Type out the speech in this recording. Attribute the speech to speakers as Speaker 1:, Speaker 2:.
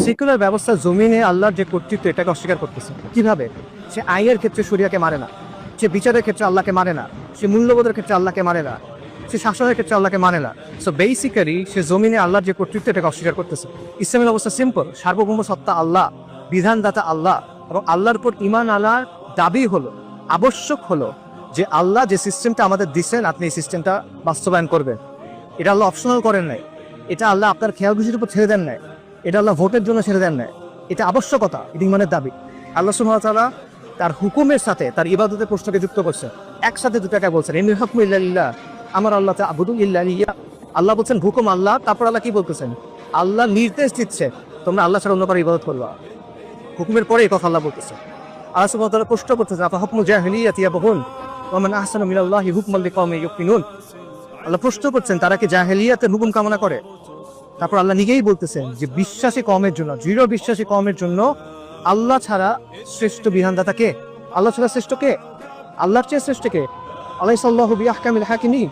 Speaker 1: Secular ব্যবস্থা জমিনে আল্লাহর যে কর্তৃত্ব এটাকে অস্বীকার করতেছে। কিভাবে? সে আইনের ক্ষেত্রে শরিয়াকে মানে না, সে বিচারের ক্ষেত্রে আল্লাহকে মানে না, সে মূল্যবোধের ক্ষেত্রে আল্লাহকে মানে না, সে শাসনের ক্ষেত্রে আল্লাহকে মানে না। সো বেসিক্যালি সে জমিনে আল্লাহর যে কর্তৃত্ব এটাকে অস্বীকার করতেছে। ইসলামের অবস্থা সিম্পল, সার্বভৌম সত্তা আল্লাহ, বিধানদাতা আল্লাহ, এবং আল্লাহর উপর ঈমান আনার দাবি হলো, আবশ্যক হলো যে আল্লাহ যে সিস্টেমটা আমাদের দিচ্ছেন আপনি এই সিস্টেমটা বাস্তবায়ন করবেন। এটা আল্লাহ অপশনাল করেন নাই, এটা আল্লাহ আপনার খেয়াল খুশির উপর ছেড়ে দেন নাই, এটা আল্লাহ ভোটের জন্য ছেড়ে দেন নাই, এটা আবশ্যকতা, এটা ঈমানের দাবি। আল্লাহ সুবহানাহু ওয়া তাআলা তার হুকুমের সাথে তার ইবাদতের প্রশ্নকে যুক্ত করছেন, একসাথে দুটাকে বলছেন ইনিল হুকমু ইল্লা লিল্লাহ, আমার আল্লাহ তা'বুদু ইল্লা ইয়্যা। আল্লাহ বলছেন হুকুম আল্লাহ, তারপর আল্লাহ কি বলতেছেন? আল্লাহ নির্দেশ দিচ্ছে তোমরা আল্লাহ ছাড়া অন্য কারো ইবাদত করবা। হুকুমের পরে এই কথা আল্লাহ বলতেছে। আল্লাহ সুবহানাহু ওয়া তাআলা প্রশ্ন করতেছেন আফা হুকমুল জাহিলিয়াতি ইয়াবগুন ওয়া মান আহসানু মিনাল্লাহি হুকমান লিকাওমিন ইউকিনুন। আল্লাহ প্রশ্ন করছেন তারা কি জাহেলিয়াতের হুকুম কামনা করে? তারপর আল্লাহ নিজেই বলতেছেন যে বিশ্বাসী কওমের জন্য, দৃঢ় বিশ্বাসী কওমের জন্য আল্লাহ ছাড়া শ্রেষ্ঠ বিধানদাতা কে? আল্লাহ ছাড়া শ্রেষ্ঠ কে? আল্লাহর চেয়ে শ্রেষ্ঠ কে? আলাইসাল্লাহু বিআহকামিল হাকিমিন।